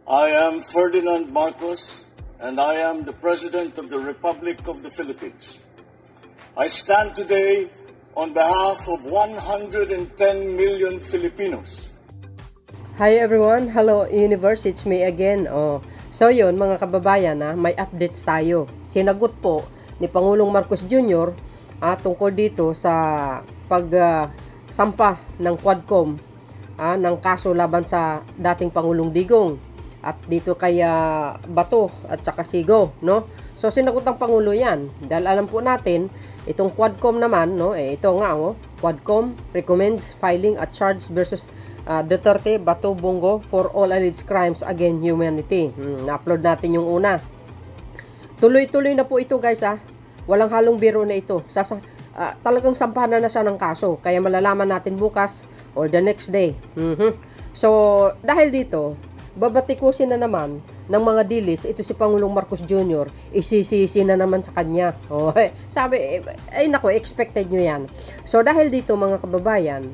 I am Ferdinand Marcos, and I am the President of the Republic of the Philippines. I stand today on behalf of 110 million Filipinos. Hi everyone, hello universe, it's me again. So yun mga kababayan, may updates tayo. Sinagot po ni Pangulong Marcos Jr. Tungkol dito sa pagsampa ng Quadcom ng kaso laban sa dating Pangulong Digong at dito kay Bato at saka Sigo, no? So sinagot ng Pangulo yan dahil alam po natin itong Quadcom naman, no? Ito nga, Quadcom recommends filing a charge versus Duterte, Bato, Bongo for all alleged crimes against humanity. Na-upload natin yung una. Tuloy-tuloy na po ito guys Walang halong biro na ito. Talagang sampahan na siya ng kaso. Kaya malalaman natin bukas or the next day. So, dahil dito, babatikusin na naman ng mga dilis, ito si Pangulong Marcos Jr. Isisisi na naman sa kanya. Sabi, nako, expected nyo yan. So, dahil dito mga kababayan,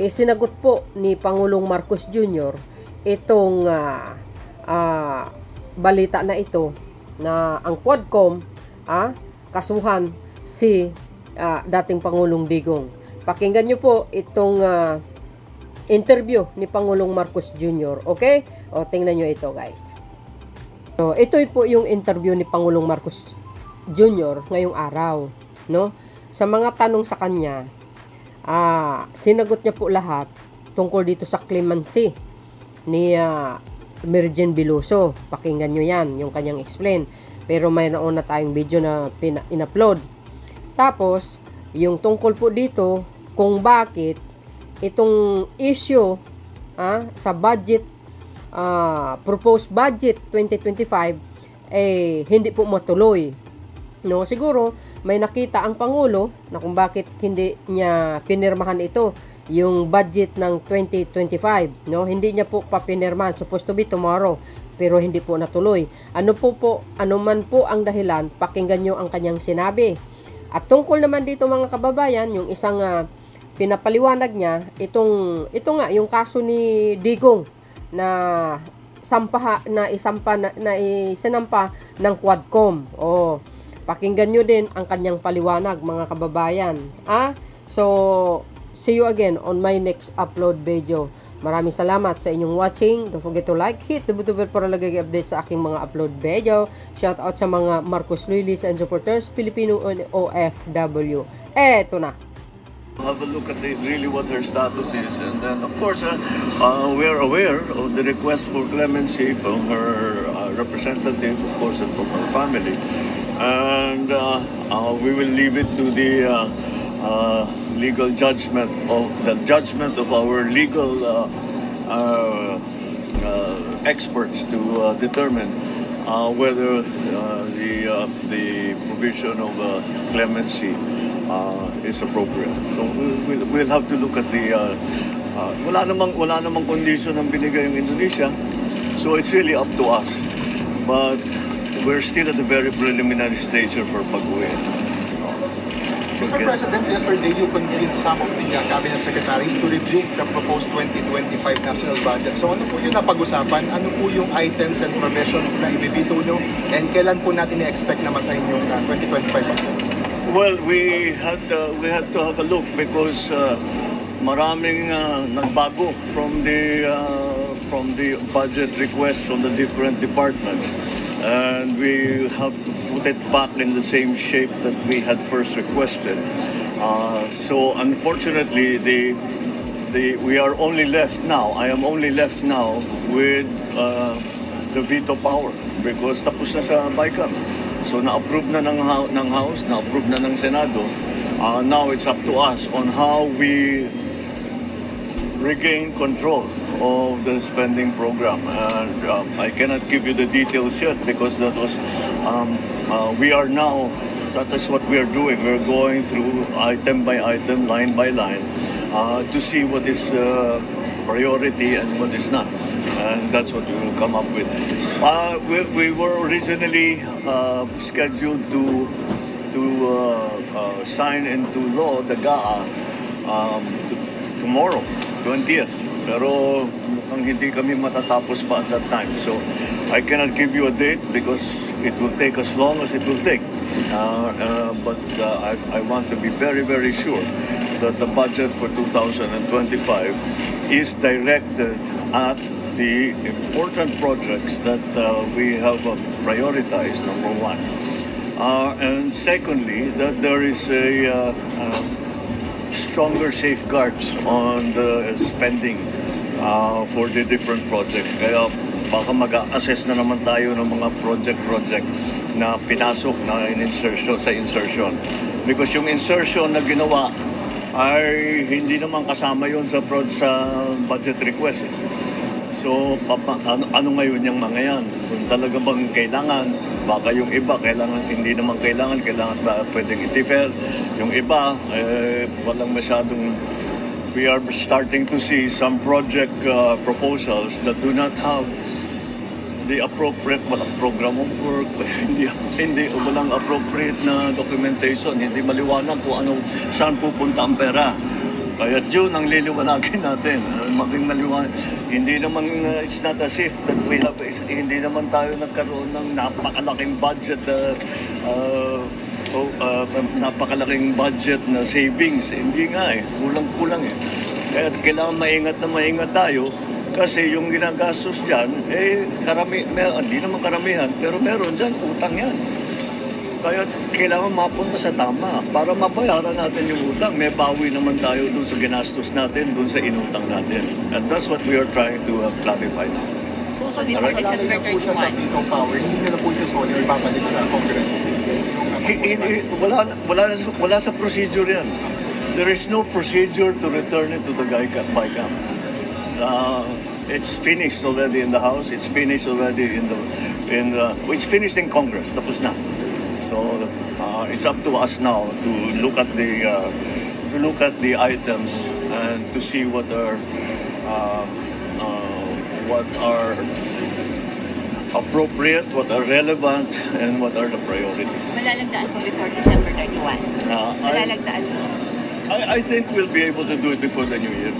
sinagot po ni Pangulong Marcos Jr. itong balita na ito na ang Quadcom kasuhan si dating Pangulong Digong. Pakinggan nyo po itong interview ni Pangulong Marcos Jr. Okay? Tingnan nyo ito guys. So, ito po yung interview ni Pangulong Marcos Jr. ngayong araw, no? Sa mga tanong sa kanya, sinagot niya po lahat tungkol dito sa clemency ni Mirjen Biloso. Pakinggan nyo yan, yung kanyang explain. Pero mayroon na tayong video na in-upload. Tapos, yung tungkol po dito kung bakit itong issue sa budget, proposed budget 2025 hindi po matuloy. No, siguro may nakita ang Pangulo na kung bakit hindi niya pinirmahan ito, yung budget ng 2025, no? Hindi niya po pa pinirmahan, supposed to be tomorrow, pero hindi po natuloy. Ano man po ang dahilan, pakinggan niyo ang kanyang sinabi. At tungkol naman dito mga kababayan, yung isang pinapaliwanag niya, ito nga yung kaso ni Digong na isinampa ng Quadcom. Pakinggan nyo din ang kanyang paliwanag mga kababayan. So, see you again on my next upload video. Maraming salamat sa inyong watching. Don't forget to like, hit the bell para lagi update sa aking mga upload video. Shout out sa mga Marcos loyalists and supporters, Filipino OFW. Eto na. Have a look at really what her status is, and then of course we are aware of the request for clemency from her representatives, of course, and from her family. And we will leave it to the legal judgment of our legal experts to determine whether the provision of clemency is appropriate. So we'll have to look at the wala namang condition ang binigay ng Indonesia, so it's really up to us. But we're still at the very preliminary stage for pag-uwi. Mr. President, yesterday you convened some of the cabinet secretaries to review the proposed 2025 national budget. So ano po yung napag-usapan? Ano po yung items and provisions na ibibito nyo? And kailan po natin i-expect na masahin yung 2025 budget? Well, we had to have a look because maraming nagbago from the budget request from the different departments. And we have to put it back in the same shape that we had first requested. So unfortunately, we are only left now. I am only left now with the veto power because tapos na sa BICAM. So na-approve na ng House, na-approve na ng Senado. Now it's up to us on how we regain control of the spending program, and I cannot give you the details yet because that was that is what we are doing. We're going through item by item, line by line, to see what is priority and what is not, and that's what we will come up with. We were originally scheduled to sign into law the GAA tomorrow. 20th. Pero mukhang hindi kami matatapos pa at that time. So I cannot give you a date because it will take as long as it will take. But I want to be very, very sure that the budget for 2025 is directed at the important projects that we have prioritized, number one. And secondly, that there is a stronger safeguards on the spending for the different projects. Kaya baka mag-assess na naman tayo ng mga project na pinasok na sa insertion. Because yung insertion na ginawa ay hindi naman kasama yun sa budget request. So, ano ngayon yung mga yan? Kung talaga bang kailangan, baka yung iba, hindi naman kailangan ba pwedeng i-defer. Yung iba, walang masyadong, we are starting to see some project proposals that do not have the appropriate, walang program of work, walang appropriate na documentation, hindi maliwanag kung saan pupunta ang pera. Kaya yun ang liliwanagin natin. Maging maliwanag. Hindi naman, it's not as if that we have, hindi naman tayo nagkaroon ng napakalaking budget napakalaking budget na savings. Hindi nga kulang-kulang Kaya kailangan maingat tayo kasi yung ginagastos dyan, hindi naman karamihan, pero meron dyan, utang yan. Kaya kailangan mapunta sa tama para mabayaran natin yung utang. May bawi naman tayo dun sa ginastos natin, dun sa inutang natin. And that's what we are trying to clarify now. So sabi mo, kasalanan na po siya sa veto power, hindi nila po isasoli or babalik sa Congress? Wala sa procedure yan. There is no procedure to return it to the BICAM. It's finished already in the House. It's finished already it's finished in Congress. Tapos na. So it's up to us now to look at the items and to see what are appropriate, what are relevant, and what are the priorities. Malalagdaan po before December 31. Malalagdaan po. I think we'll be able to do it before the New Year.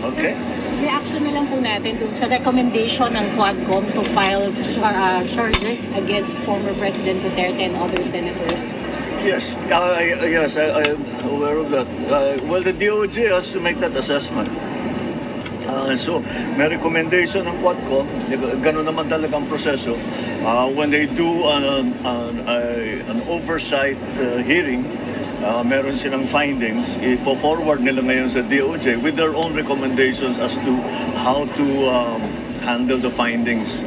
Okay. Reaction na lang po natin dun sa recommendation ng Quadcom to file charges against former President Duterte and other senators. Yes, I am aware of that. Well, the DOJ has to make that assessment. So, may recommendation ng Quadcom, gano'n naman talaga ang proseso. When they do an oversight hearing, meron silang findings, i-forward nila ngayon sa DOJ with their own recommendations as to how to handle the findings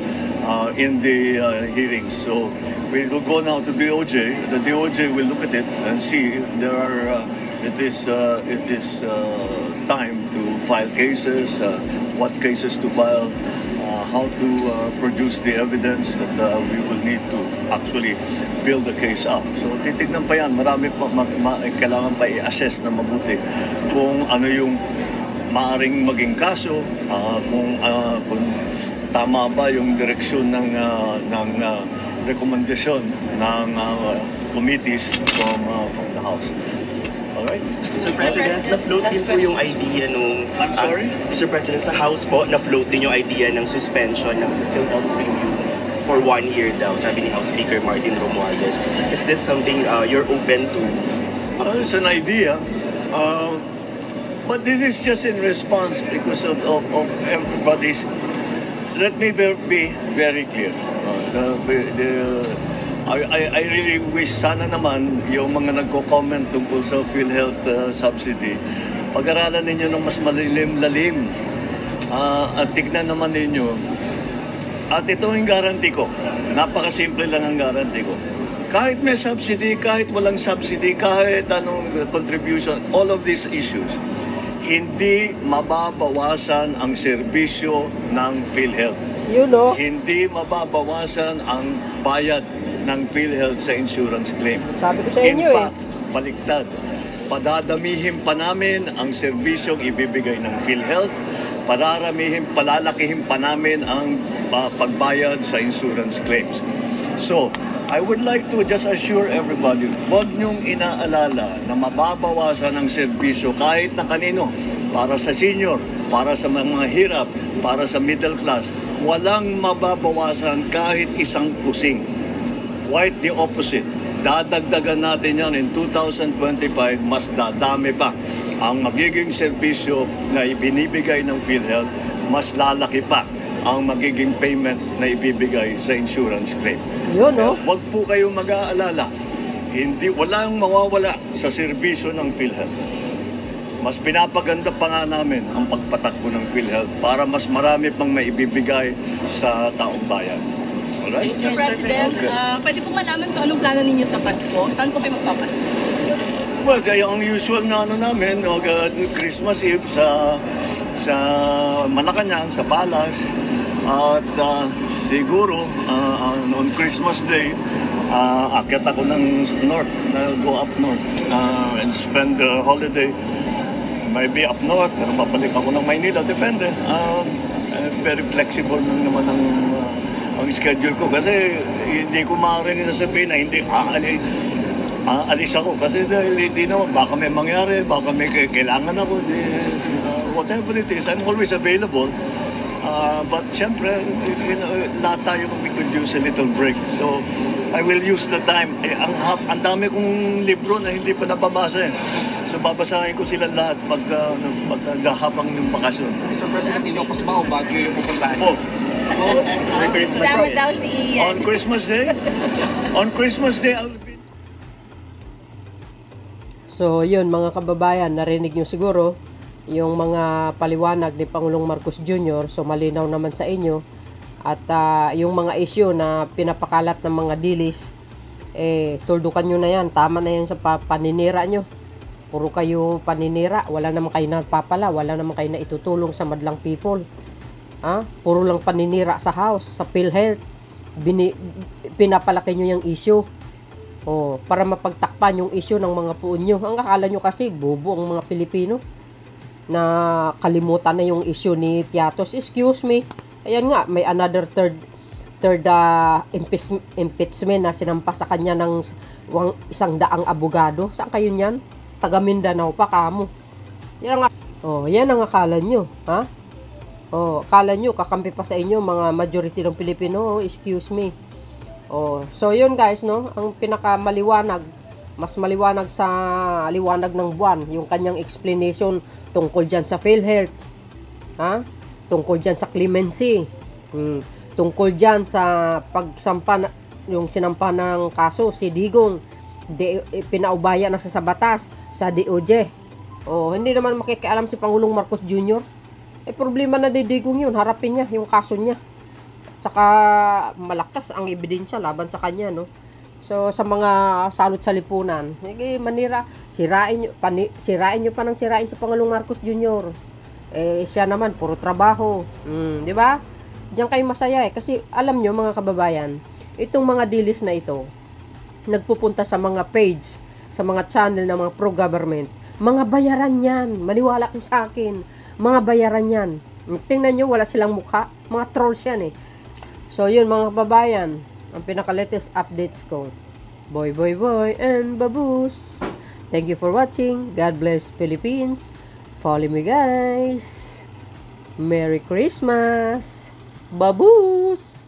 in the hearings. So we will go now to DOJ. The DOJ will look at it and see if there are it is time to file cases, what cases to file, how to produce the evidence that we will need to actually build the case up. So titignan pa yan, marami pa kailangan pa i-assess na mabuti kung ano yung maaring maging kaso, kung tama ba yung direksyon ng rekomendasyon ng committees from the House. Alright? Mr. President, na-float din po yung idea nung... I'm sorry? Mr. President, sa House po, na-float din yung idea ng suspension ng PhilHealth premium for 1 year daw, sabi ni House Speaker Martin Romualdez. Is this something you're open to? It's an idea. But this is just in response because of everybody's... Let me be very clear. I really wish sana naman yung mga nagko-comment tungkol sa PhilHealth subsidy, pag-aralan ninyo ng mas malalim-lalim at tignan naman ninyo. At ito yung guarantee ko. Napakasimple lang ang guarantee ko. Kahit may subsidy, kahit walang subsidy, kahit anong contribution, all of these issues, hindi mababawasan ang serbisyo ng PhilHealth. You know, Hindi mababawasan ang bayad ng PhilHealth sa insurance claim. sabi ko sa In inyo fact, baliktad. Padadamihin pa namin ang serbisyong ibibigay ng PhilHealth. Palalakihin pa namin ang pagbayad sa insurance claims. So, I would like to just assure everybody, huwag niyong inaalala na mababawasan ang serbisyo kahit na kanino, para sa senior, para sa mga hirap, para sa middle class. Walang mababawasan kahit isang kusing. Quite the opposite. Dadagdagan natin yan in 2025, mas dadami pa ang magiging serbisyo na ibinibigay ng PhilHealth, mas lalaki pa ang magiging payment na ibibigay sa insurance claim. Yun, no? Huwag po kayong mag-aalala. Walang mawawala sa serbisyo ng PhilHealth. Mas pinapaganda pa nga namin ang pagpatakbo ng PhilHealth para mas marami pang maibibigay sa taong bayan. Alright? Mr. President, Okay. pwede po malaman kung anong plano ninyo sa Pasko? Saan po kayo magpapasko? Well, kaya ang usual na namin, Christmas Eve sa Malacanang, sa Palace. At siguro, on Christmas Day, akyat ako ng north, go up north and spend the holiday. Maybe up north, pero babalik ako ng Maynila, depende. Very flexible naman ang schedule ko kasi hindi ko maaaring sasabihin na hindi alis ako kasi hindi naman, baka may mangyari, baka may kailangan ako, whatever it is, I'm always available. But syempre, lahat tayo we could use a little break. So, I will use the time. Ang dami kong libro na hindi pa nababasa. So, babasahin ko sila lahat habang ng bakasyon. Mr. President, Ilocos ba o Baguio yung pupuntahan? Both. Kasama daw si Ian. On Christmas Day, I'll be... So, yun mga kababayan, narinig nyo siguro yung mga paliwanag ni Pangulong Marcos Jr. So, malinaw naman sa inyo. At yung mga issue na pinapakalat ng mga dilis, tuldukan nyo na yan. Tama na yan sa paninira nyo. Puro kayo paninira. Wala naman kayo napapala. Wala naman kayo na itutulong sa madlang people. Puro lang paninira sa house, sa PhilHealth. Pinapalaki nyo yung issue. Para mapagtakpan yung issue ng mga puon nyo. Ang akala nyo kasi, bobo ang mga Pilipino. Na kalimutan na yung issue ni Piatos. Excuse me. Ayan nga, may another third impeachment na sinampa sa kanya ng 100 abogado. Saan kayo niyan? Taga Mindanao pa kamo. Yan ang yan ang akala nyo, ha? Akala nyo kakampi pa sa inyo mga majority ng Pilipino. Excuse me. So yun guys, no? Ang pinakamaliwanag, mas maliwanag sa liwanag ng buwan, yung kanyang explanation tungkol dyan sa PhilHealth, tungkol dyan sa clemency, tungkol dyan sa pagsampa, yung sinampa ng kaso, si Digong, pinaubaya na sa batas, sa DOJ. Hindi naman makikialam si Pangulong Marcos Jr. Problema na ni Digong yun, harapin niya yung kaso niya. Tsaka malakas ang ebidensya laban sa kanya, no? So, sa mga salot sa lipunan, manira, sirain nyo pa ng sirain sa Pangulong Marcos Jr. Siya naman, puro trabaho. Di ba? Diyan kayo masaya kasi alam nyo mga kababayan, itong mga dilis na ito, nagpupunta sa mga page, sa mga channel ng mga pro-government, mga bayaran yan. Maniwala ko sa akin. Mga bayaran yan. Tingnan nyo, wala silang mukha. Mga trolls yan So, yun mga kababayan, ang pinaka-latest updates ko. Boy, and baboos. Thank you for watching. God bless Philippines. Follow me guys. Merry Christmas. Baboos.